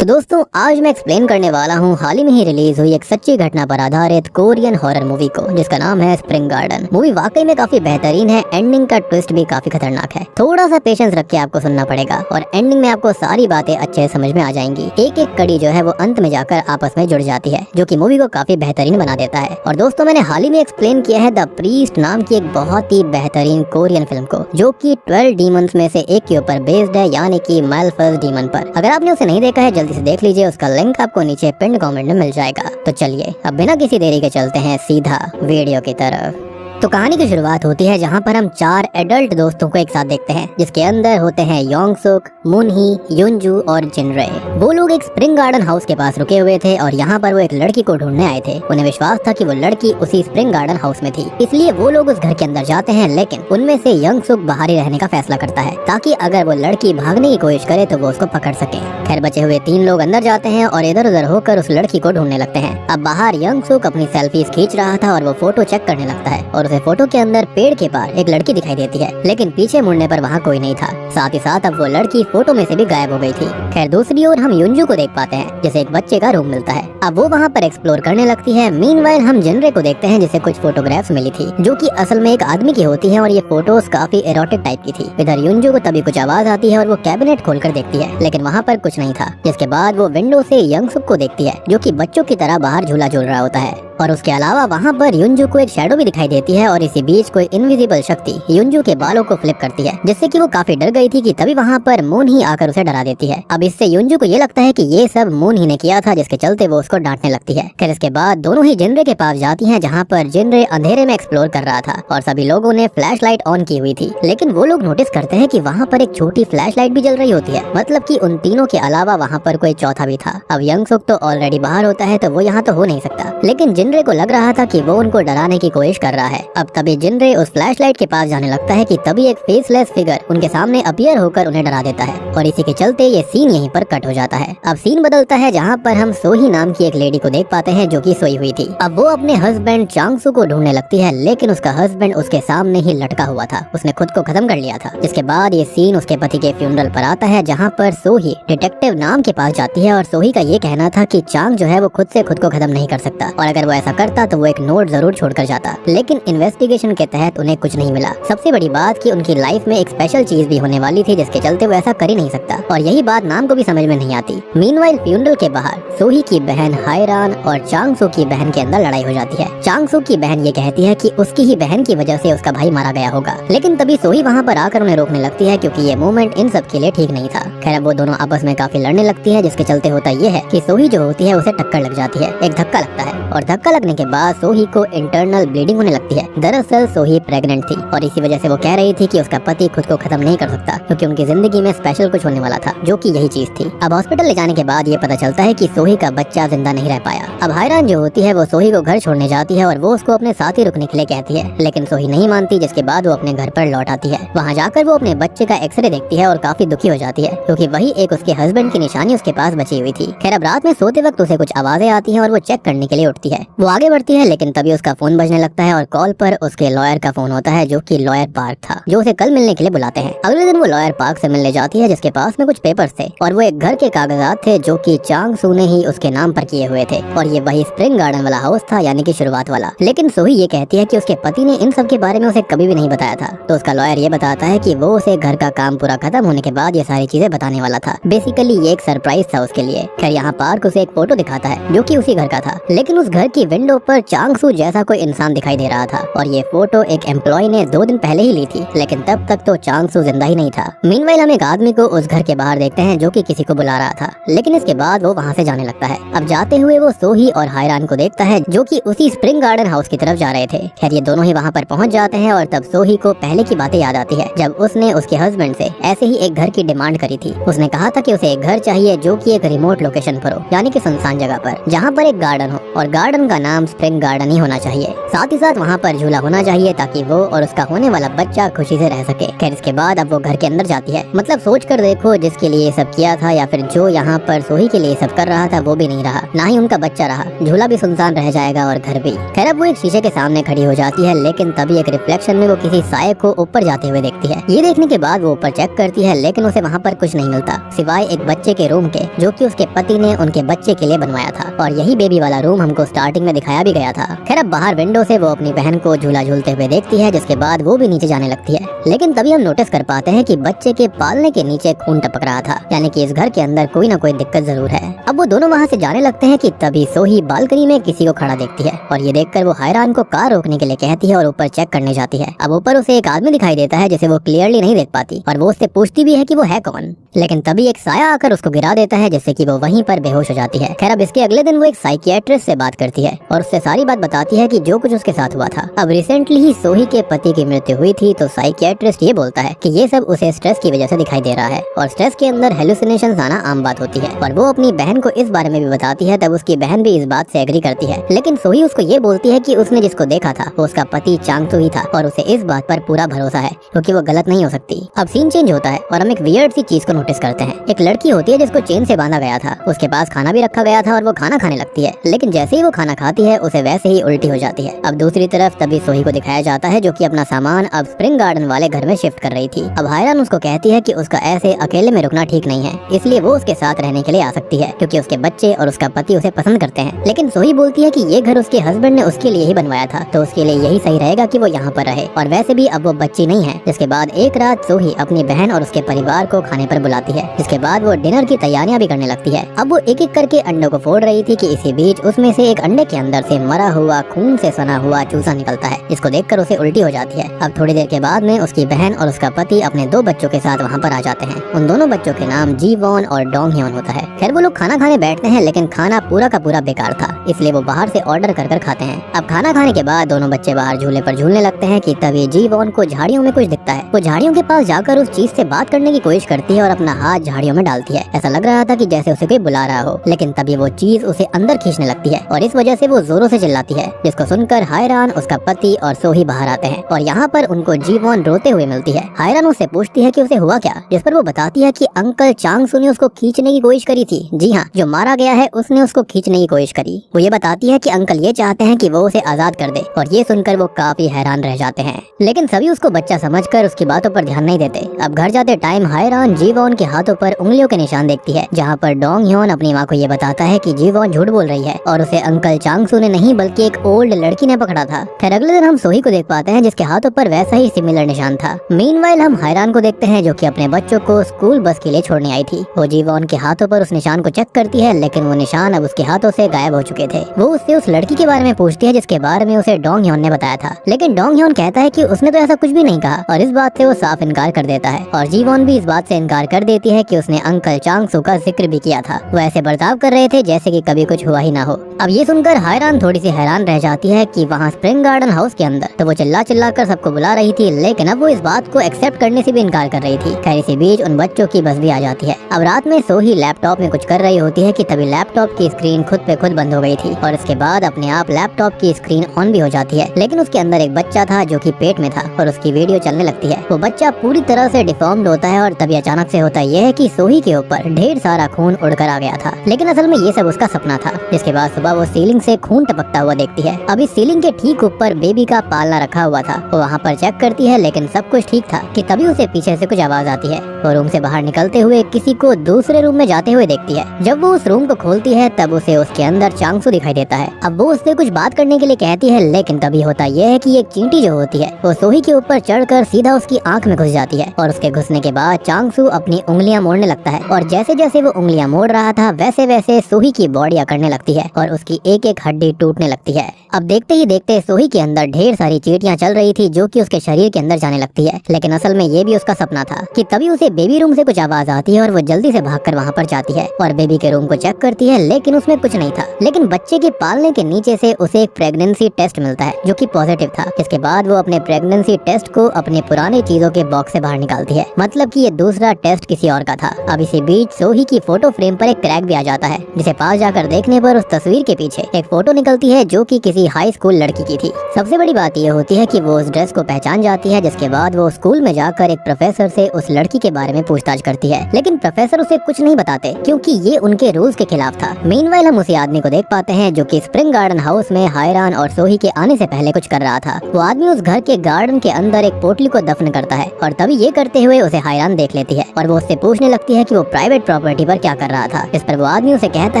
तो दोस्तों आज मैं एक्सप्लेन करने वाला हूँ हाल ही में ही रिलीज हुई एक सच्ची घटना पर आधारित कोरियन हॉरर मूवी को, जिसका नाम है स्प्रिंग गार्डन। मूवी वाकई में काफी बेहतरीन है। एंडिंग का ट्विस्ट भी काफी खतरनाक है। थोड़ा सा पेशेंस रख के आपको सुनना पड़ेगा और एंडिंग में आपको सारी बातें अच्छे से समझ में आ जाएंगी। एक एक कड़ी जो है वो अंत में जाकर आपस में जुड़ जाती है, जो की मूवी को काफी बेहतरीन बना देता है। और दोस्तों मैंने हाल ही में एक्सप्लेन किया है द प्रीस्ट नाम की एक बहुत ही बेहतरीन कोरियन फिल्म को, जो की 12 डीमंस में से एक के ऊपर बेस्ड है, यानी कि मालफस डीमन पर। अगर आपने उसे नहीं देखा है जल्दी से देख लीजिए, उसका लिंक आपको नीचे पिन कमेंट में मिल जाएगा। तो चलिए अब बिना किसी देरी के चलते हैं सीधा वीडियो की तरफ। तो कहानी की शुरुआत होती है जहाँ पर हम 4 एडल्ट दोस्तों को एक साथ देखते हैं, जिसके अंदर होते हैं योंगसुक, मुनही, युनजू और जिनरे। वो लोग एक स्प्रिंग गार्डन हाउस के पास रुके हुए थे और यहाँ पर वो एक लड़की को ढूंढने आए थे। उन्हें विश्वास था कि वो लड़की उसी स्प्रिंग गार्डन हाउस में थी, इसलिए वो लोग उस घर के अंदर जाते हैं। लेकिन उनमें से योंगसुक बाहर ही रहने का फैसला करता है, ताकि अगर वो लड़की भागने की कोशिश करे तो वो उसको पकड़ सके। खैर बचे हुए 3 लोग अंदर जाते हैं और इधर उधर होकर उस लड़की को ढूंढने लगते हैं। अब बाहर योंगसुक अपनी सेल्फीज खींच रहा था और वो फोटो चेक करने लगता है और उसे फोटो के अंदर पेड़ के पार एक लड़की दिखाई देती है, लेकिन पीछे मुड़ने पर वहाँ कोई नहीं था। साथ ही साथ अब वो लड़की फोटो में से भी गायब हो गई थी। खैर दूसरी ओर हम युनजू को देख पाते हैं, जिसे एक बच्चे का रूम मिलता है। अब वो वहाँ पर एक्सप्लोर करने लगती है। मीनवाइल हम जिनरे को देखते हैं, जिसे कुछ फोटोग्राफ्स मिली थी, जो कि असल में एक आदमी की होती है और ये फोटोज काफी एरोटिक टाइप की थी। इधर युनजू को तभी कुछ आवाज आती है और वो कैबिनेट खोलकर देखती है, लेकिन वहाँ पर कुछ नहीं था। जिसके बाद वो विंडो से योंगसुक को देखती है, जो कि बच्चों की तरह बाहर झूला झूल रहा होता है। और उसके अलावा वहाँ पर युनजू को एक शैडो भी दिखाई देती है और इसी बीच कोई इनविजिबल शक्ति युनजू के बालों को फ्लिप करती है, जिससे कि वो काफी डर गई थी कि तभी वहाँ पर मून ही आकर उसे डरा देती है। अब इससे युनजू को ये लगता है कि ये सब मून ही ने किया था, जिसके चलते वो उसको डांटने लगती है। फिर इसके बाद दोनों ही जिनरे के पास जाती हैं, जहाँ पर जिनरे अंधेरे में एक्सप्लोर कर रहा था और सभी लोगों ने फ्लैश लाइट ऑन की हुई थी। लेकिन वो लोग नोटिस करते हैं कि वहाँ पर एक छोटी फ्लैश लाइट भी जल रही होती है, मतलब कि उन तीनों के अलावा वहाँ पर कोई चौथा भी था। अब योंगसुक तो ऑलरेडी बाहर होता है, तो वो यहाँ तो हो नहीं सकता, लेकिन जिनरे को लग रहा था कि वो उनको डराने की कोशिश कर रहा है। अब तभी जिनरे उस फ्लैश लाइट के पास जाने लगता है कि तभी एक फेसलेस फिगर उनके सामने अपीयर होकर उन्हें डरा देता है और इसी के चलते ये सीन यहीं पर कट हो जाता है। अब सीन बदलता है, जहाँ पर हम सोही नाम की एक लेडी को देख पाते हैं, जो कि सोई हुई थी। अब वो अपने हस्बैंड चांगसू को ढूंढने लगती है, लेकिन उसका हस्बैंड उसके सामने ही लटका हुआ था। उसने खुद को खत्म कर लिया था। जिसके बाद ये सीन उसके पति के फ्यूनरल पर आता है, जहाँ पर सोही डिटेक्टिव नाम के पास जाती है और सोही का ये कहना था कि चांग जो है वो खुद से खुद को खत्म नहीं कर सकता, और अगर वो ऐसा करता तो वो एक नोट जरूर छोड़कर जाता। लेकिन इन्वेस्टिगेशन के तहत उन्हें कुछ नहीं मिला। सबसे बड़ी बात कि उनकी लाइफ में एक स्पेशल चीज भी होने वाली थी, जिसके चलते वो ऐसा कर ही नहीं सकता, और यही बात नाम को भी समझ में नहीं आती। मीनवाइल फ्यूनरल के बाहर सोही की बहन हायरान और चांगसू की बहन के अंदर लड़ाई हो जाती है। चांगसू की बहन ये कहती है कि उसकी ही बहन की वजह से उसका भाई मारा गया होगा, लेकिन तभी सोही वहाँ पर आकर उन्हें रोकने लगती है, क्योंकि ये मूवमेंट इन सब के लिए ठीक नहीं था। खैर अब वो दोनों आपस में काफी लड़ने लगती है, जिसके चलते होता ये है कि सोही जो होती है उसे टक्कर लग जाती है, एक धक्का लगता है, और धक्का लगने के बाद सोही को इंटरनल ब्लीडिंग होने लगती है। दरअसल सोही प्रेग्नेंट थी और इसी वजह से वो कह रही थी कि उसका पति खुद को खत्म नहीं कर सकता, क्योंकि उनकी जिंदगी में स्पेशल कुछ होने वाला था, जो कि यही चीज थी। अब हॉस्पिटल ले जाने के बाद ये पता चलता है कि सोही का बच्चा जिंदा नहीं रह पाया। अब हायरान जो होती है वो सोही को घर छोड़ने जाती है और वो उसको अपने साथ ही रुकने के लिए कहती है, लेकिन सोही नहीं मानती। जिसके बाद वो अपने घर पर लौट आती है। वहाँ जाकर वो अपने बच्चे का एक्सरे देखती है और काफी दुखी हो जाती है, क्योंकि वही एक उसके हस्बैंड की निशानी उसके पास बची हुई थी। खैर अब रात में सोते वक्त उसे कुछ आवाजें आती है और वो चेक करने के लिए उठती है। वो आगे बढ़ती है, लेकिन तभी उसका फोन बजने लगता है और कॉल पर उसके लॉयर का फोन होता है, जो कि लॉयर पार्क था, जो उसे कल मिलने के लिए बुलाते हैं। अगले दिन वो लॉयर पार्क से मिलने जाती है, जिसके पास में कुछ पेपर्स थे और वो एक घर के कागजात थे, जो कि चांगसू ने ही उसके नाम पर किए हुए थे, और ये वही स्प्रिंग गार्डन वाला हाउस था, यानी कि शुरुआत वाला। लेकिन सोही ये कहती है कि उसके पति ने इन सब के बारे में उसे कभी भी नहीं बताया था। तो उसका लॉयर ये बताता है कि वो उसे घर का काम पूरा खत्म होने के बाद ये सारी चीजें बताने वाला था। बेसिकली ये एक सरप्राइज था उसके लिए। खैर यहाँ पार्क उसे एक फोटो दिखाता है, जो कि उसी घर का था, लेकिन उस घर की विंडो पर चांगसू जैसा कोई इंसान दिखाई दे रहा था, और ये फोटो एक एम्प्लॉय ने 2 दिन पहले ही ली थी, लेकिन तब तक तो चांगसू जिंदा ही नहीं था। मीनवाइल हम एक आदमी को उस घर के बाहर देखते हैं, जो कि किसी को बुला रहा था, लेकिन इसके बाद वो वहाँ से जाने लगता है। अब जाते हुए वो सोही और हायरान को देखता है, जो कि उसी स्प्रिंग गार्डन हाउस की तरफ जा रहे थे। खैर ये दोनों ही वहाँ पर पहुँच जाते हैं और तब सोही को पहले की बातें याद आती है, जब उसने उसके हस्बैंड से ऐसे ही एक घर की डिमांड करी थी। उसने कहा था कि उसे एक घर चाहिए जो कि एक रिमोट लोकेशन पर हो, यानी कि सुनसान जगह पर, जहाँ पर एक गार्डन हो, और गार्डन का नाम स्प्रिंग गार्डन ही होना चाहिए। साथ ही साथ वहाँ पर झूला होना चाहिए, ताकि वो और उसका होने वाला बच्चा खुशी से रह सके। खैर इसके बाद अब वो घर के अंदर जाती है। मतलब सोच कर देखो, जिसके लिए ये सब किया था, या फिर जो यहाँ पर सोही के लिए सब कर रहा था, वो भी नहीं रहा, ना ही उनका बच्चा रहा, झूला भी सुनसान रह जाएगा और घर भी। खैर अब वो एक शीशे के सामने खड़ी हो जाती है, लेकिन तभी एक रिफ्लेक्शन में वो किसी साये को ऊपर जाते हुए देखती है। ये देखने के बाद वो ऊपर चेक करती है, लेकिन उसे वहाँ पर कुछ नहीं मिलता, सिवाय एक बच्चे के रूम के, जो कि उसके पति ने उनके बच्चे के लिए बनवाया था और यही बेबी वाला रूम हमको स्टार्टिंग में दिखाया भी गया था। खैर अब बाहर विंडो से वो अपनी बहन को झूला झूलते हुए देखती है, जिसके बाद वो भी नीचे जाने लगती है। लेकिन तभी हम नोटिस कर पाते हैं कि बच्चे के पालने के नीचे खून टपक रहा था, यानी कि इस घर के अंदर कोई ना कोई दिक्कत जरूर है। अब वो दोनों वहाँ से जाने लगते हैं कि तभी सोही बालकनी में किसी को खड़ा देखती है और ये देखकर वो हैरान को कार रोकने के लिए कहती है और ऊपर चेक करने जाती है। अब ऊपर उसे एक आदमी दिखाई देता है जिसे वो क्लियरली नहीं देख पाती और वो उससे पूछती भी है कि वो है कौन, लेकिन तभी एक साया आकर उसको गिरा देता है जिससे कि वो वहीं पर बेहोश हो जाती है। खैर अब इसके अगले दिन वो एक साइकियाट्रिस्ट से बात करती है और उससे सारी बात बताती है कि जो कुछ उसके साथ हुआ था। अब रिसेंटली ही सोही के पति की मृत्यु हुई थी, तो साइकियाट्रिस्ट ये बोलता है कि ये सब उसे स्ट्रेस की वजह से दिखाई दे रहा है और स्ट्रेस के अंदर हेलुसिनेशंस आना आम बात होती है। और वो अपनी बहन को इस बारे में भी बताती है, तब उसकी बहन भी इस बात से एग्री करती है। लेकिन सोही उसको ये बोलती है कि उसने जिसको देखा था वो उसका पति चांगसू ही था और उसे इस बात पर पूरा भरोसा है क्योंकि वो गलत नहीं हो सकती। अब सीन चेंज होता है और हम एक वियर्ड सी चीज को नोटिस करते हैं। एक लड़की होती है जिसको चेन से बांधा गया था, उसके पास खाना भी रखा गया था और वो खाना खाने लगती है, लेकिन जैसे ही वो खाना खाती है उसे वैसे ही उल्टी हो जाती है। अब दूसरी तरफ तभी सोही को दिखाया जाता है जो कि अपना सामान अब स्प्रिंग गार्डन वाले घर में शिफ्ट कर रही थी। अब हायरान उसको कहती है कि उसका ऐसे अकेले में रुकना ठीक नहीं है, इसलिए वो उसके साथ रहने के लिए आ सकती है क्योंकि उसके बच्चे और उसका पति उसे पसंद करते हैं। लेकिन सोही बोलती है कि ये घर उसके हस्बैंड ने उसके लिए ही बनवाया था, तो उसके लिए यही सही रहेगा कि वो यहाँ पर रहे और वैसे भी अब वो बच्ची नहीं है। जिसके बाद एक रात सोही अपनी बहन और उसके परिवार को खाने पर बुलाती है, जिसके बाद वो डिनर की तैयारियां भी करने लगती है। अब वो एक एक करके अंडों को फोड़ रही थी कि इसी बीच उसमें से एक अंडे के अंदर से मरा हुआ खून से सना हुआ चूसा निकलता है, जिसको देखकर उसे उल्टी हो जाती है। अब थोड़ी देर के बाद में उसकी बहन और उसका पति अपने 2 बच्चों के साथ वहाँ पर आ जाते हैं। उन दोनों बच्चों के नाम जी वॉन और डोंग ह्योन होता है। खैर वो लोग खाना खाने बैठते हैं, लेकिन खाना पूरा का पूरा बेकार था, इसलिए वो बाहर से ऑर्डर कर खाते हैं। अब खाना खाने के बाद दोनों बच्चे बाहर झूले पर झूलने लगते हैं कि तभी जी वॉन को झाड़ियों में कुछ दिखता है। वो झाड़ियों के पास जाकर उस चीज से बात करने की कोशिश करती है और अपना हाथ झाड़ियों में डालती है। ऐसा लग रहा था कि जैसे उसे कोई बुला रहा हो, लेकिन तभी वो चीज उसे अंदर खींचने लगती है और इस वजह से वो जोरों से चिल्लाती है, जिसको सुनकर हायरान, उसका पति और सोही बाहर आते हैं और यहाँ पर उनको जी वॉन रोते हुए मिलती है। हायरान उससे पूछती है कि उसे हुआ क्या, जिस पर वो बताती है कि अंकल चांगसू ने उसको खींचने की कोशिश करी थी। जी हाँ, जो मारा गया है उसने उसको खींचने की कोशिश करी। वो ये बताती है कि अंकल ये चाहते हैं कि वो उसे आजाद कर दे और ये सुनकर वो काफी हैरान रह जाते हैं, लेकिन सभी उसको बच्चा समझकर उसकी बातों पर ध्यान नहीं देते। अब घर जाते टाइम हायरान जी वॉन के हाथों पर उंगलियों के निशान देखती है, जहाँ पर डोंग ह्योन अपनी माँ को ये बताता है कि जी वॉन झूठ बोल रही है और उसे अंकल चांगसू ने नहीं बल्कि एक ओल्ड लड़की ने पकड़ा था। खैर अगले दिन हम सोही को देख पाते हैं जिसके हाथों पर वैसा ही सिमिलर निशान था। मीनवाइल हम हायरान को देखते हैं जो कि अपने बच्चों को स्कूल बस के लिए छोड़ने आई थी। वो जी वॉन के हाथों पर उस निशान को चेक करती है, लेकिन वो निशान अब उसके हाथों से गायब हो चुके थे। वो उससे उस लड़की के बारे में पूछती है जिसके बारे में उसे डोंग ह्योन ने बताया था, लेकिन डोंग ह्योन कहता है कि उसने तो ऐसा कुछ भी नहीं कहा और इस बात से वो साफ इनकार कर देता है। और जी वॉन भी इस बात से इनकार कर देती है कि उसने अंकल चांगसू का जिक्र भी किया था। वो ऐसे बर्ताव कर रहे थे जैसे कि कभी कुछ हुआ ही ना हो। अब ये सुनकर हायरान थोड़ी सी हैरान रह जाती है कि वहाँ स्प्रिंग गार्डन हाउस के अंदर तो वो चिल्ला चिल्ला कर सबको बुला रही थी, लेकिन अब वो इस बात को एक्सेप्ट करने से भी इनकार कर रही थी। खैर इसी बीच उन बच्चों की बस भी आ जाती है। अब रात में सोही लैपटॉप में कुछ कर रही होती है कि तभी लैपटॉप की स्क्रीन खुद पे खुद बंद हो गई थी और इसके बाद अपने आप लैपटॉप की स्क्रीन ऑन भी हो जाती है, लेकिन उसके अंदर एक बच्चा था जो कि पेट में था और उसकी वीडियो चलने लगती है। वो बच्चा पूरी तरह से डिफॉर्म्ड होता है और तभी अचानक से होता यह है कि सोही के ऊपर ढेर सारा खून उड़कर आ गया था, लेकिन असल में ये सब उसका सपना था। जिसके बाद सुबह वो सीलिंग से खून टपकता हुआ देखती है। अभी सीलिंग के ठीक ऊपर बेबी का पालना रखा हुआ था। वो वहाँ पर चेक करती है, लेकिन सब कुछ ठीक था कि तभी उसे पीछे से कुछ आवाज आती है। वो रूम से बाहर निकलते हुए किसी को दूसरे रूम में जाते हुए देखती है। जब वो उस रूम को खोलती है तब उसे उसके अंदर चांगसू दिखाई देता है। अब वो उससे कुछ बात करने के लिए कहती है, लेकिन तभी होता यह है कि एक चींटी जो होती है वो सोही के ऊपर चढ़कर सीधा उसकी आंख में घुस जाती है और उसके घुसने के बाद चांगसू अपनी उंगलियां मोड़ने लगता है और जैसे जैसे वो उंगलियां मोड़ रहा था वैसे वैसे सोही की बॉडी अकड़ने लगती है और उसकी एक एक हड्डी टूटने लगती है। अब देखते ही देखते सोही के अंदर ढेर सारी चींटियां चल रही थी जो कि उसके शरीर के अंदर जाने लगती है, लेकिन असल में ये भी उसका सपना था कि तभी उसे बेबी रूम से कुछ आवाज आती है और वो जल्दी से भागकर वहाँ पर जाती है और बेबी के रूम को चेक करती है, लेकिन उसमें कुछ नहीं था। लेकिन बच्चे के पालने के नीचे से उसे एक प्रेगनेंसी टेस्ट मिलता है जो कि पॉजिटिव था। इसके बाद वो अपने प्रेगनेंसी टेस्ट को अपने पुराने चीजों के बॉक्स से बाहर निकालती है, मतलब कि ये दूसरा टेस्ट किसी और का था। अब इसी बीच सोही की फोटो फ्रेम पर एक क्रैक भी आ जाता है, जिसे पास जाकर देखने पर उस तस्वीर तस्वीर के पीछे एक फोटो निकलती है जो कि किसी हाई स्कूल लड़की की थी। सबसे बड़ी बात यह होती है कि वो उस ड्रेस को पहचान जाती है, जिसके बाद वो स्कूल में जाकर एक प्रोफेसर से उस लड़की के बारे में पूछताछ करती है, लेकिन प्रोफेसर उसे कुछ नहीं बताते क्योंकि ये उनके रूल्स के खिलाफ था। मीनवाइल हम उसी आदमी को देख पाते हैं जो कि स्प्रिंग गार्डन हाउस में हायरान और सोही के आने से पहले कुछ कर रहा था। वो आदमी उस घर के गार्डन के अंदर एक पोटली को दफन करता है और तभी ये करते हुए उसे हायरान देख लेती है और वो उससे पूछने लगती है कि वो प्राइवेट प्रॉपर्टी पर क्या कर रहा था। इस पर वो आदमी उसे कहता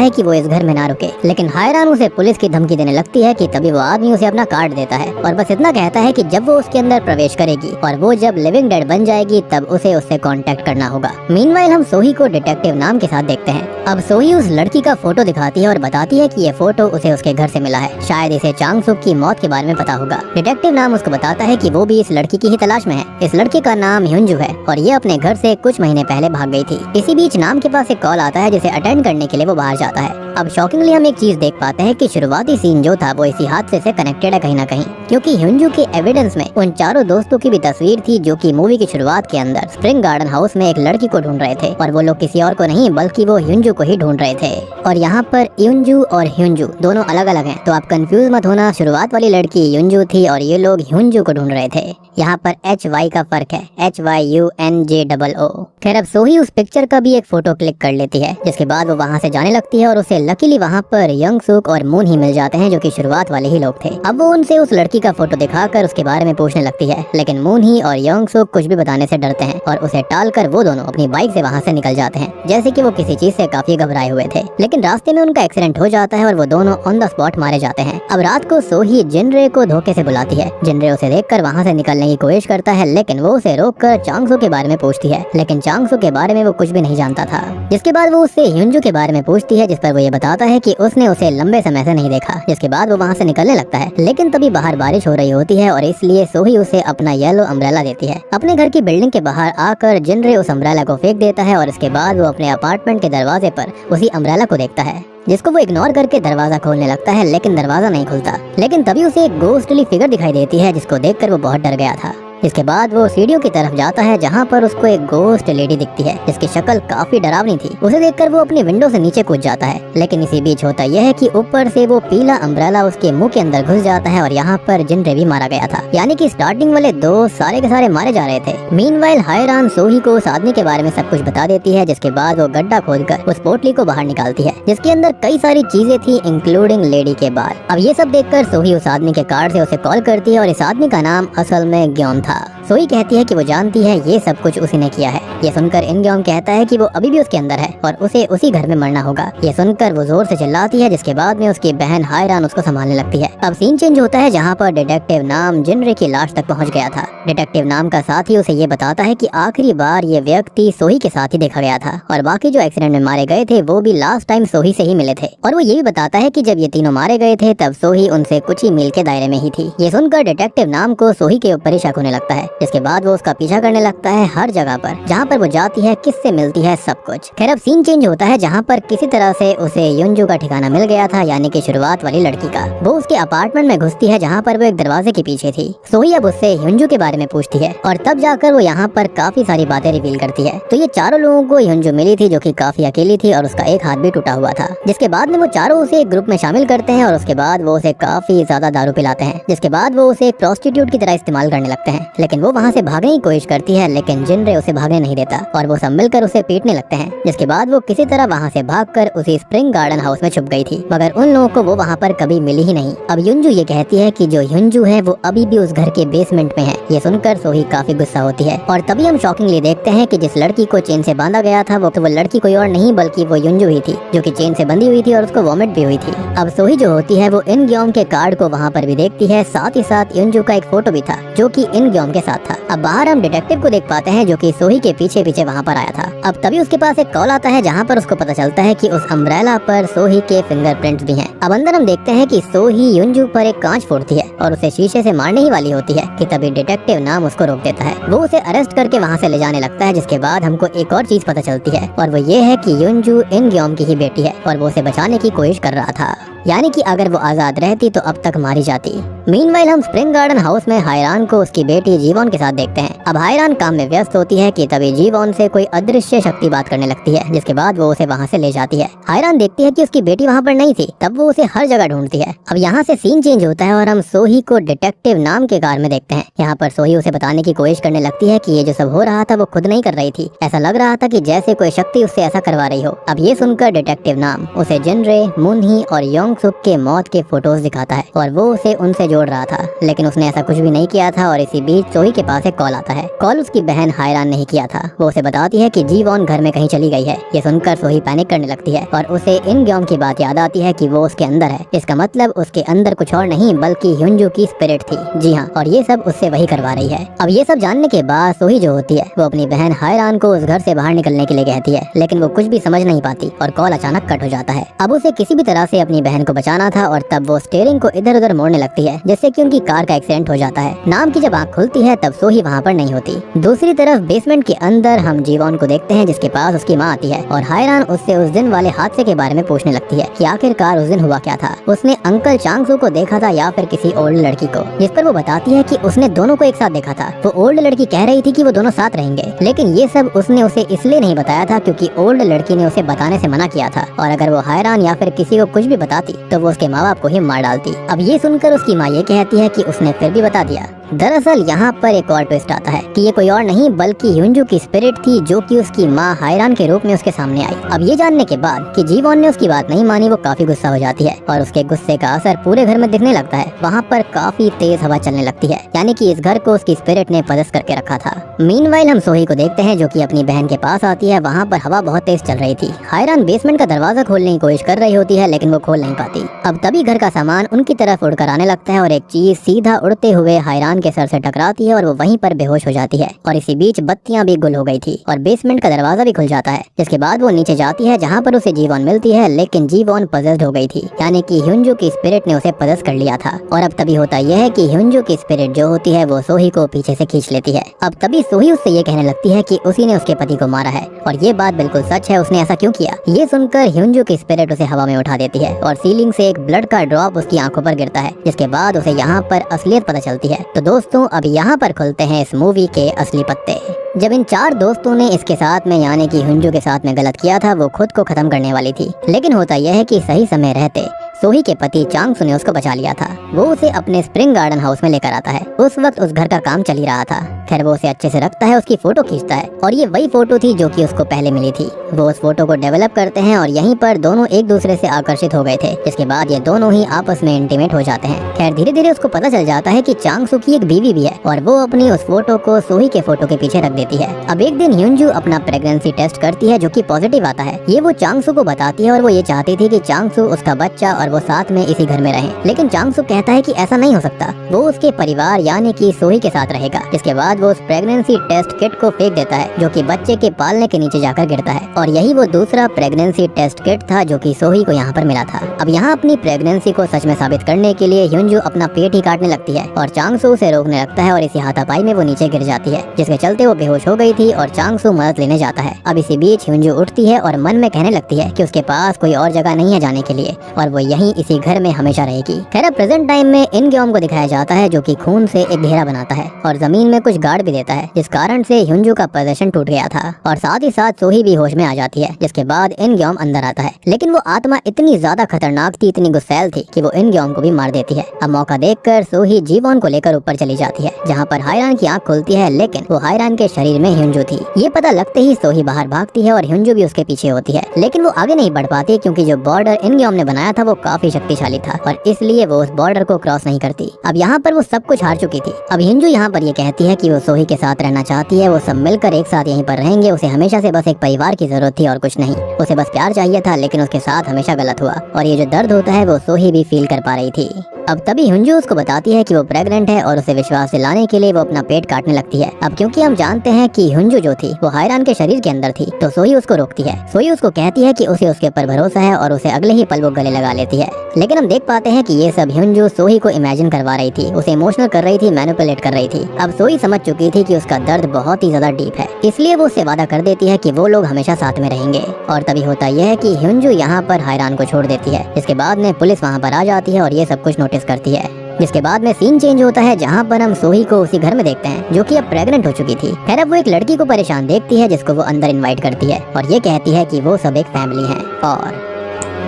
है कि वो इस घर में ना रुके, लेकिन हायरान उसे पुलिस की धमकी देने लगती है कि तभी वो आदमी उसे अपना कार्ड देता है और बस इतना कहता है कि जब वो उसके अंदर प्रवेश करेगी और वो जब लिविंग डेड बन जाएगी तब उसे उससे कांटेक्ट करना होगा। मीनवाइल हम सोही को डिटेक्टिव नाम के साथ देखते हैं। अब सोही उस लड़की का फोटो दिखाती है और बताती है कि ये फोटो उसे उसके घर से मिला है, शायद इसे चांग सुक की मौत के बारे में पता होगा। डिटेक्टिव नाम उसको बताता है कि वो भी इस लड़की की ही तलाश में है। इस लड़के का नाम ह्यूंजू है और ये अपने घर से कुछ महीने पहले भाग गई थी। इसी बीच नाम के पास एक कॉल आता है जिसे अटेंड करने के लिए वो बाहर जाता है। अब शॉकिंगली हम एक चीज देख पाते हैं कि शुरुआती सीन जो था वो इसी हादसे से कनेक्टेड है कहीं ना कहीं, क्योंकि ह्यूंजू के एविडेंस में उन चारों दोस्तों की भी तस्वीर थी जो कि मूवी की शुरुआत के अंदर स्प्रिंग गार्डन हाउस में एक लड़की को ढूंढ रहे थे और वो लोग किसी और को नहीं बल्कि वो ह्यूंजू को ही ढूंढ रहे थे। और यहाँ पर यूंजू और ह्यूंजू दोनों अलग अलग हैं, तो आप कंफ्यूज मत होना। शुरुआत वाली लड़की यूंजू थी और ये लोग ह्यूंजू को ढूंढ रहे थे। यहाँ पर HY का फर्क है, HYUNJOO। खैर अब सोही उस पिक्चर का भी एक फोटो क्लिक कर लेती है, जिसके बाद वो वहाँ से जाने लगती है और उसे लकीली वहाँ पर यंग सुक और मून ही मिल जाते हैं जो कि शुरुआत वाले ही लोग थे। अब वो उनसे उस लड़की का फोटो दिखाकर उसके बारे में पूछने लगती है, लेकिन मून ही और यंग सुक कुछ भी बताने से डरते हैं और उसे टालकर वो दोनों अपनी बाइक से वहाँ से निकल जाते हैं, जैसे कि वो किसी चीज से काफी घबराए हुए थे। लेकिन रास्ते में उनका एक्सीडेंट हो जाता है और वो दोनों ऑन द स्पॉट मारे जाते हैं। अब रात को सोही जिनरे को धोखे से बुलाती है। जिनरे उसे देखकर वहाँ से निकलने की कोशिश करता है, लेकिन वो उसे रोककर चांगसो के बारे में पूछती है, लेकिन चांगसो के बारे में वो कुछ भी नहीं जानता था। जिसके बाद वो उससे ह्यूंजू के बारे में पूछती है, जिस पर वो ये बताता है कि उसने उसे लंबे समय से नहीं देखा। जिसके बाद वो वहाँ से निकलने लगता है, लेकिन तभी बाहर बारिश हो रही होती है और इसलिए सोही उसे अपना येलो अम्ब्रेला देती है। अपने घर की बिल्डिंग के बाहर आकर जिनरे उस अम्ब्रेला को फेंक देता है और इसके बाद वो अपने अपार्टमेंट के दरवाजे पर उसी अम्ब्रेला को देखता है, जिसको वो इग्नोर करके दरवाजा खोलने लगता है, लेकिन दरवाजा नहीं खुलता। लेकिन तभी उसे एक घोस्टली फिगर दिखाई देती है, जिसको देखकर वो बहुत डर गया था। इसके बाद वो सीढ़ियों की तरफ जाता है जहाँ पर उसको एक गोस्ट लेडी दिखती है, जिसकी शक्ल काफी डरावनी थी। उसे देखकर वो अपनी विंडो से नीचे कूद जाता है, लेकिन इसी बीच होता यह है कि ऊपर से वो पीला अम्ब्रेला उसके मुंह के अंदर घुस जाता है और यहाँ पर जिनरे भी मारा गया था। यानी कि स्टार्टिंग वाले दो सारे के सारे मारे जा रहे थे। मीनवाइल हायरान सोही को उस आदमी के बारे में सब कुछ बता देती है, जिसके बाद वो गड्ढा खोदकर उस पोटली को बाहर निकालती है, जिसके अंदर कई सारी चीजें थी इंक्लूडिंग लेडी के बाल। अब ये सब देखकर सोही उस आदमी के कार्ड से उसे कॉल करती है और इस आदमी का नाम असल में ग्योम था। सोही कहती है कि वो जानती है ये सब कुछ उसी ने किया है। ये सुनकर इनग्योम कहता है कि वो अभी भी उसके अंदर है और उसे उसी घर में मरना होगा। ये सुनकर वो जोर से चिल्लाती है, जिसके बाद में उसकी बहन हायरान उसको संभालने लगती है। अब सीन चेंज होता है जहाँ पर डिटेक्टिव नाम जिनरे की लाश तक पहुँच गया था। डिटेक्टिव नाम का साथी उसे ये बताता है कि आखिरी बार ये व्यक्ति सोही के साथ ही देखा गया था और बाकी जो एक्सीडेंट में मारे गए थे वो भी लास्ट टाइम सोही से ही मिले थे। और वो ये भी बताता है कि जब ये तीनों मारे गए थे तब सोही उनसे कुछ ही मील के दायरे में ही थी। ये सुनकर डिटेक्टिव नाम को सोही के ऊपर ही शक होने लगता है, जिसके बाद वो उसका पीछा करने लगता है हर जगह पर जहाँ पर वो जाती है, किससे मिलती है, सब कुछ। खैर अब सीन चेंज होता है जहाँ पर किसी तरह से उसे युंजू का ठिकाना मिल गया था, यानी कि शुरुआत वाली लड़की का। वो उसके अपार्टमेंट में घुसती है जहाँ पर वो एक दरवाजे के पीछे थी। सोही अब उससे युंजू के बारे में पूछती है और तब जाकर वो यहाँ पर काफी सारी बातें रिवील करती है। तो ये चारों लोगों को युंजू मिली थी जो कि काफी अकेली थी और उसका एक हाथ भी टूटा हुआ था। जिसके बाद में वो चारों उसे एक ग्रुप में शामिल करते हैं और उसके बाद वो उसे काफी ज्यादा दारू पिलाते हैं, जिसके बाद वो उसे एक प्रोस्टिट्यूट की तरह इस्तेमाल करने लगते हैं। लेकिन वो वहाँ से भागने की कोशिश करती है, लेकिन जिनरे उसे भागने नहीं देता और वो सब मिलकर उसे पीटने लगते हैं। जिसके बाद वो किसी तरह वहाँ से भागकर उसी स्प्रिंग गार्डन हाउस में छुप गई थी, मगर उन लोगों को वो वहाँ पर कभी मिली ही नहीं। अब युंजू ये कहती है कि जो युंजू है वो अभी भी उस घर के बेसमेंट में है। ये सुनकर सोही काफी गुस्सा होती है और तभी हम शॉकिंगली देखते हैं कि जिस लड़की को चेन से बांधा गया था वो लड़की कोई और नहीं बल्कि वो युंजू ही थी, जो कि चेन से बंधी हुई थी और उसको वॉमिट भी हुई थी। अब सोही जो होती है वो इन ग्योम के कार्ड को वहाँ पर भी देखती है, साथ ही साथ युंजू का एक फोटो भी था जो कि इन ग्योम के साथ था। अब बाहर हम डिटेक्टिव को देख पाते हैं जो कि सोही के पीछे पीछे वहाँ पर आया था। अब तभी उसके पास एक कॉल आता है जहाँ पर उसको पता चलता है कि उस अम्ब्रेला पर सोही के फिंगरप्रिंट्स भी हैं। अब अंदर हम देखते हैं कि सोही युंजू पर एक कांच फोड़ती है और उसे शीशे से मारने ही वाली होती है कि तभी डिटेक्टिव नाम उसको रोक देता है। वो उसे अरेस्ट करके वहाँ से ले जाने लगता है, जिसके बाद हमको एक और चीज पता चलती है और वो ये है कि युंजू इन ग्योम की ही बेटी है और वो उसे बचाने की कोशिश कर रहा था, यानी कि अगर वो आजाद रहती तो अब तक मारी जाती। मीनवाइल हम स्प्रिंग गार्डन हाउस में हायरान को उसकी बेटी जीवोन जीवॉन के साथ देखते हैं। अब हायरान काम में व्यस्त होती है कि तभी जीवॉन से कोई अदृश्य शक्ति बात करने लगती है, जिसके बाद वो उसे वहाँ से ले जाती है। हायरान देखती है कि उसकी बेटी वहाँ पर नहीं थी, तब वो उसे हर जगह ढूंढती है। अब यहाँ से सीन चेंज होता है और हम सोही को डिटेक्टिव नाम के कार में देखते हैं। यहाँ पर सोही उसे बताने की कोशिश करने लगती है कि ये जो सब हो रहा था वो खुद नहीं कर रही थी, ऐसा लग रहा था कि जैसे कोई शक्ति उससे ऐसा करवा रही हो। अब ये सुनकर डिटेक्टिव नाम उसे जिनरे, मुनही और योंग सुक के मौत के फोटोज दिखाता है और वो उसे उनसे जोड़ रहा था, लेकिन उसने ऐसा कुछ भी नहीं किया था। और इसी बीच सोही के पास एक कॉल आता है। कॉल उसकी बहन हायरान ने ही किया था। वो उसे बताती है कि जीवॉन घर में कहीं चली गई है। ये सुनकर सोही पैनिक करने लगती है और उसे इन ग्योम की बात याद आती है कि वो उसके अंदर है। इसका मतलब उसके अंदर कुछ और नहीं बल्कि ह्युंजू की स्पिरिट थी। जी हाँ, और ये सब उससे वही करवा रही है। अब ये सब जानने के बाद सोही जो होती है वो अपनी बहन हायरान को उस घर से बाहर निकलने के लिए कहती है, लेकिन वो कुछ भी समझ नहीं पाती और कॉल अचानक कट हो जाता है। अब उसे किसी भी तरह से अपनी बहन को बचाना था और तब वो स्टीयरिंग को इधर उधर मोड़ने लगती है, जिससे कि उनकी कार का एक्सीडेंट हो जाता है। नाम की जब आँख खुलती है तब सोही वहाँ पर नहीं होती। दूसरी तरफ बेसमेंट के अंदर हम जीवॉन को देखते हैं, जिसके पास उसकी माँ आती है और हायरान उससे उस दिन वाले हादसे के बारे में पूछने लगती है कि आखिरकार उस दिन हुआ क्या था। उसने अंकल चांगसू को देखा था या फिर किसी ओल्ड लड़की को, जिस पर वो बताती है कि उसने दोनों को एक साथ देखा था। वो ओल्ड लड़की कह रही थी कि वो दोनों साथ रहेंगे, लेकिन ये सब उसने उसे इसलिए नहीं बताया था क्योंकि ओल्ड लड़की ने उसे बताने से मना किया था, और अगर वो हायरान या फिर किसी को कुछ भी बताती तो वो उसके माँ बाप को ही मार डालती। अब ये सुनकर उसकी माँ ये कहती है कि उसने फिर भी बता दिया। दरअसल यहाँ पर एक और ट्विस्ट आता है कि ये कोई और नहीं बल्कि ह्युंजू की स्पिरिट थी, जो कि उसकी माँ हायरान के रूप में उसके सामने आई। अब ये जानने के बाद कि जीवॉन ने उसकी बात नहीं मानी, वो काफी गुस्सा हो जाती है और उसके गुस्से का असर पूरे घर में दिखने लगता है। वहाँ पर काफी तेज हवा चलने लगती है, यानी कि इस घर को उसकी स्पिरिट ने पदस करके रखा था। मीनवाइल हम सोही को देखते हैं जो कि अपनी बहन के पास आती है। वहाँ पर हवा बहुत तेज चल रही थी। हायरान बेसमेंट का दरवाजा खोलने की कोशिश कर रही होती है, लेकिन वो खोल नहीं पाती। अब तभी घर का सामान उनकी तरफ उड़कर आने लगता है और एक चीज सीधा उड़ते हुए हायरान के सर से टकराती है और वो वहीं पर बेहोश हो जाती है। और इसी बीच बत्तियां भी गुल हो गई थी और बेसमेंट का दरवाजा भी खुल जाता है, जिसके बाद वो नीचे जाती है जहाँ पर उसे जीवॉन मिलती है, लेकिन जीवॉन पजेस्ड हो गई थी, यानी कि ह्युंजू की स्पिरिट ने उसे पजेस्ट कर लिया था। और अब तभी होता यह है कि ह्युंजू की स्पिरिट जो होती है वो सोही को पीछे से खींच लेती है। अब तभी सोही उससे ये कहने लगती है कि उसी ने उसके पति को मारा है और ये बात बिल्कुल सच है, उसने ऐसा क्यों किया। ये सुनकर ह्युंजू की स्पिरिट उसे हवा में उठा देती है और सीलिंग से एक ब्लड का ड्रॉप उसकी आंखों पर गिरता है, जिसके बाद उसे यहाँ पर असलियत पता चलती है। तो दोस्तों अब यहाँ पर खुलते हैं इस मूवी के असली पत्ते। जब इन चार दोस्तों ने इसके साथ में यानी कि ह्युंजू के साथ में गलत किया था, वो खुद को खत्म करने वाली थी, लेकिन होता यह है कि सही समय रहते सोही के पति चांगसू ने उसको बचा लिया था। वो उसे अपने स्प्रिंग गार्डन हाउस में लेकर आता है। उस वक्त उस घर का काम चल ही रहा था। खैर वो उसे अच्छे से रखता है, उसकी फोटो खींचता है और ये वही फोटो थी जो कि उसको पहले मिली थी। वो उस फोटो को डेवलप करते हैं और यहीं पर दोनों एक दूसरे से आकर्षित हो गए थे, जिसके बाद ये दोनों ही आपस में इंटीमेट हो जाते हैं। खैर धीरे धीरे उसको पता चल जाता है कि चांगसू की एक बीवी भी है और वो अपनी उस फोटो को सोही के फोटो के पीछे रख देती है। अब एक दिन ह्युंजू अपना प्रेगनेंसी टेस्ट करती है जो कि पॉजिटिव आता है। ये वो चांगसू को बताती है और वो ये चाहती थी कि चांगसू उसका बच्चा और वो साथ में इसी घर में रहें, लेकिन चांगसू कहता है कि ऐसा नहीं हो सकता, वो उसके परिवार यानी कि सोही के साथ रहेगा। जिसके बाद वो उस प्रेगनेंसी टेस्ट किट को फेंक देता है जो कि बच्चे के पालने के नीचे जाकर गिरता है और यही वो दूसरा प्रेगनेंसी टेस्ट किट था जो कि सोही को यहाँ पर मिला था। अब यहाँ अपनी प्रेगनेंसी को सच में साबित करने के लिए ह्युंजू अपना पेट ही काटने लगती है और चांगसू उसे रोकने लगता है और इसी हाथापाई में वो नीचे गिर जाती है, जिसके चलते वो बेहोश हो गई थी और चांगसू मदद लेने जाता है। अब इसी बीच ह्युंजू उठती है और मन में कहने लगती है कि उसके पास कोई और जगह नहीं है जाने के लिए और वो यहीं इसी घर में हमेशा रहेगी। खैर अब प्रेजेंट टाइम में इन ग्योम को दिखाया जाता है जो कि खून से एक घेरा बनाता है और जमीन में कुछ गार्ड भी देता है, जिस कारण से ह्युंजू का पोजीशन टूट गया था और साथ ही साथ सोही भी होश में आ जाती है। जिसके बाद इन ग्योम अंदर आता है, लेकिन वो आत्मा इतनी ज्यादा खतरनाक थी, इतनी गुस्सैल थी कि वो इन ग्योम को भी मार देती है। अब मौका देखकर सोही जीवॉन को लेकर ऊपर चली जाती है, जहाँ पर हायरान की आंख खुलती है, लेकिन वो हायरान के शरीर में ह्युंजू थी। ये पता लगते ही सोही बाहर भागती है और ह्युंजू भी उसके पीछे होती है, लेकिन वो आगे नहीं बढ़ पाती क्योंकि जो बॉर्डर इन ग्योम ने बनाया था वो काफी शक्तिशाली था और इसलिए वो उस बॉर्डर को क्रॉस नहीं करती। अब यहाँ पर वो सब कुछ हार चुकी थी। अब ह्युंजू यहाँ पर ये कहती है कि वो सोही के साथ रहना चाहती है, वो सब मिलकर एक साथ यहीं पर रहेंगे। उसे हमेशा से बस एक परिवार की जरूरत थी और कुछ नहीं, उसे बस प्यार चाहिए था, लेकिन उसके साथ हमेशा गलत हुआ और ये जो दर्द होता है वो सोही भी फील कर पा रही थी। अब तभी ह्युंजू उसको बताती है कि वो प्रेग्नेंट है और उसे विश्वास दिलाने के लिए वो अपना पेट काटने लगती है। अब क्योंकि हम जानते हैं कि ह्युंजू जो थी वो हायरान के शरीर के अंदर थी, तो सोही उसको रोकती है। सोही उसको कहती है कि उसे उसके ऊपर भरोसा है और उसे अगले ही पल वो गले लगा लेती है। लेकिन हम देख पाते हैं कि ये सब ह्युंजू सोही को इमेजिन करवा रही थी, उसे इमोशनल कर रही थी, मैनिपुलेट कर रही थी। अब सोही समझ चुकी थी कि उसका दर्द बहुत ही ज्यादा डीप है, इसलिए वो उससे वादा कर देती है कि वो लोग हमेशा साथ में रहेंगे। और तभी होता यह है कि ह्युंजू यहाँ पर हायरान को छोड़ देती है। इसके बाद में पुलिस वहाँ पर आ जाती है और ये सब कुछ नोटिस करती है। जिसके बाद में सीन चेंज होता है जहाँ पर हम सोही को उसी घर में देखते हैं जो कि अब प्रेग्नेंट हो चुकी थी। खैर अब वो एक लड़की को परेशान देखती है जिसको वो अंदर इनवाइट करती है और ये कहती है कि वो सब एक फैमिली है और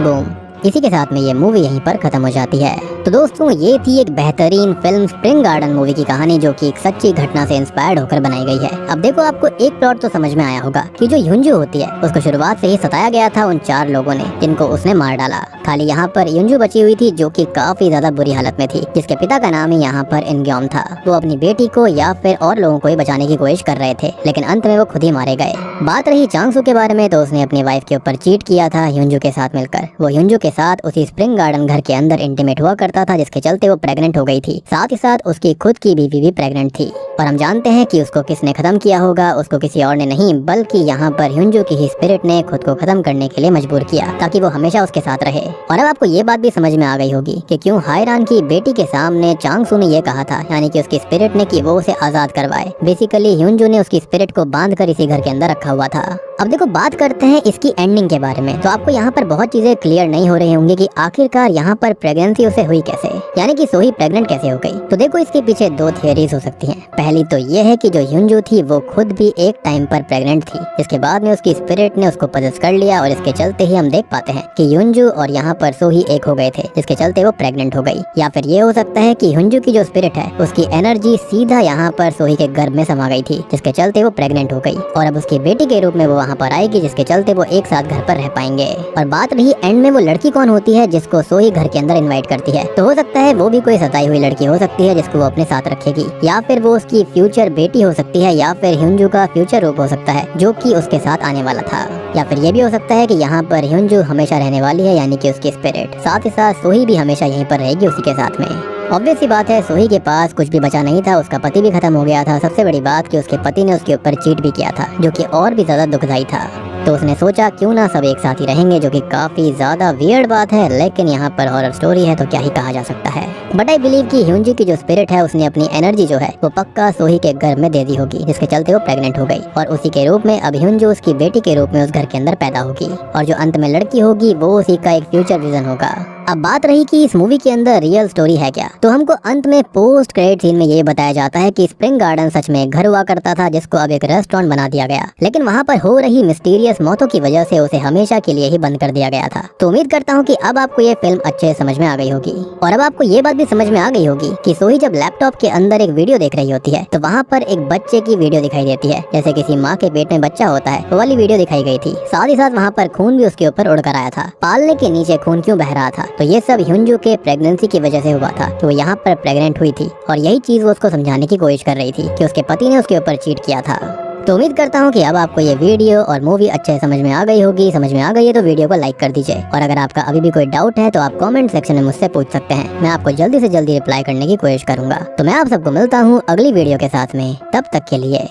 बूम, इसी के साथ में ये मूवी यहीं पर खत्म हो जाती है। तो दोस्तों ये थी एक बेहतरीन फिल्म स्प्रिंग गार्डन मूवी की कहानी जो कि एक सच्ची घटना से इंस्पायर्ड होकर बनाई गई है। अब देखो आपको एक प्लॉट तो समझ में आया होगा कि जो युंजू होती है उसको शुरुआत से ही सताया गया था उन 4 लोगों ने जिनको उसने मार डाला। खाली यहाँ पर युंजू बची हुई थी जो कि काफी ज्यादा बुरी हालत में थी, जिसके पिता का नाम ही यहाँ पर इनग्योम था। वो अपनी बेटी को या फिर और लोगों को ही बचाने की कोशिश कर रहे थे, लेकिन अंत में वो खुद ही मारे गए। बात रही चांगसू के बारे में तो उसने अपनी वाइफ के ऊपर चीट किया था युंजू के साथ मिलकर। वो युंजू के साथ उसी स्प्रिंग गार्डन घर के अंदर इंटीमेट हुआ करता था, जिसके चलते वो प्रेग्नेंट हो गई थी। साथ ही साथ उसकी खुद की बीवी भी प्रेग्नेंट थी और हम जानते हैं कि उसको किसने खत्म किया होगा। उसको किसी और ने नहीं बल्कि यहाँ पर युंजू की ही स्पिरिट ने खुद को खत्म करने के लिए मजबूर किया ताकि वो हमेशा उसके साथ रहे। और अब आपको ये बात भी समझ में आ गई होगी कि क्यों हायरान की बेटी के सामने चांगसू ने ये कहा था, यानी कि उसकी स्पिरिट ने कि वो उसे आजाद करवाए। बेसिकली युंजू ने उसकी स्पिरिट को बांध कर इसी घर के अंदर रखा हुआ था। अब देखो बात करते हैं इसकी एंडिंग के बारे में। तो आपको यहाँ पर बहुत चीजें क्लियर नहीं हो रही होंगी कि आखिरकार यहाँ पर प्रेगनेंसी उसे हुई कैसे, यानी कि सोही प्रेग्नेंट कैसे हो गई। तो देखो इसके पीछे 2 थियरीज हो सकती हैं। पहली तो ये है कि जो युंजू थी वो खुद भी एक टाइम पर प्रेग्नेंट थी, इसके बाद में उसकी स्पिरिट ने उसको पजेस कर लिया और इसके चलते ही हम देख पाते हैं कि युंजू और यहाँ पर सोही एक हो गए थे, जिसके चलते वो प्रेग्नेंट हो गई। या फिर ये हो सकता है कि युंजू की जो स्पिरिट है उसकी एनर्जी सीधा यहाँ पर सोही के गर्भ में समा गई थी, जिसके चलते वो प्रेग्नेंट हो गई और अब उसकी बेटी के रूप में वो वहाँ पर आएगी, जिसके चलते वो एक साथ घर पर रह पाएंगे। और बात रही एंड में वो लड़की कौन होती है जिसको सोही घर के अंदर इनवाइट करती है, तो हो सकता है वो भी कोई सताई हुई लड़की हो सकती है जिसको वो अपने साथ रखेगी, या फिर वो उसकी फ्यूचर बेटी हो सकती है, या फिर युंजू का फ्यूचर रूप हो सकता है जो कि उसके साथ आने वाला था। या फिर ये भी हो सकता है कि यहाँ पर युंजू हमेशा रहने वाली है, यानी कि उसकी स्पिरिट। साथ ही साथ सोही भी हमेशा यहीं पर रहेगी उसी के साथ में। ऑब्वियस सी बात है सोही के पास कुछ भी बचा नहीं था, उसका पति भी खत्म हो गया था। सबसे बड़ी बात कि उसके पति ने उसके ऊपर चीट भी किया था, जो कि और भी ज्यादा दुखदाई था। तो उसने सोचा क्यों ना सब एक साथ ही रहेंगे, जो कि काफी ज्यादा वियर्ड बात है, लेकिन यहाँ पर हॉरर स्टोरी है तो क्या ही कहा जा सकता है। बट आई बिलीव कि युंजू की जो स्पिरिट है उसने अपनी एनर्जी जो है वो पक्का सोही के घर में दे दी होगी, जिसके चलते वो प्रेग्नेंट हो गई और उसी के रूप में अब युंजू उसकी बेटी के रूप में उस घर के अंदर पैदा होगी और जो अंत में लड़की होगी वो उसी का एक फ्यूचर विजन होगा। अब बात रही कि इस मूवी के अंदर रियल स्टोरी है क्या, तो हमको अंत में पोस्ट क्रेडिट सीन में ये बताया जाता है कि स्प्रिंग गार्डन सच में घर हुआ करता था जिसको अब एक रेस्टोरेंट बना दिया गया, लेकिन वहाँ पर हो रही मिस्टीरियस मौतों की वजह से उसे हमेशा के लिए ही बंद कर दिया गया था। तो उम्मीद करता हूँ कि अब आपको ये फिल्म अच्छे से समझ में आ गई होगी और अब आपको ये बात भी समझ में आ गई होगी कि सोही जब लैपटॉप के अंदर एक वीडियो देख रही होती है तो वहाँ पर एक बच्चे की वीडियो दिखाई देती है, जैसे किसी माँ के पेट में बच्चा होता है वो वाली वीडियो दिखाई गई थी। साथ ही साथ वहाँ पर खून भी उसके ऊपर उड़कर आया था। पालने के नीचे खून क्यों बह रहा था, तो ये सब युंजू के प्रेगनेंसी की वजह से हुआ था कि वो यहाँ पर प्रेग्नेंट हुई थी और यही चीज वो उसको समझाने की कोशिश कर रही थी कि उसके पति ने उसके ऊपर चीट किया था। तो उम्मीद करता हूँ कि अब आपको ये वीडियो और मूवी अच्छे समझ में आ गई होगी। समझ में आ गई है तो वीडियो को लाइक कर दीजिए और अगर आपका अभी भी कोई डाउट है तो आप कमेंट सेक्शन में मुझसे पूछ सकते हैं, मैं आपको जल्दी से जल्दी रिप्लाई करने की कोशिश करूंगा। तो मैं आप सबको मिलता हूँ अगली वीडियो के साथ में, तब तक के लिए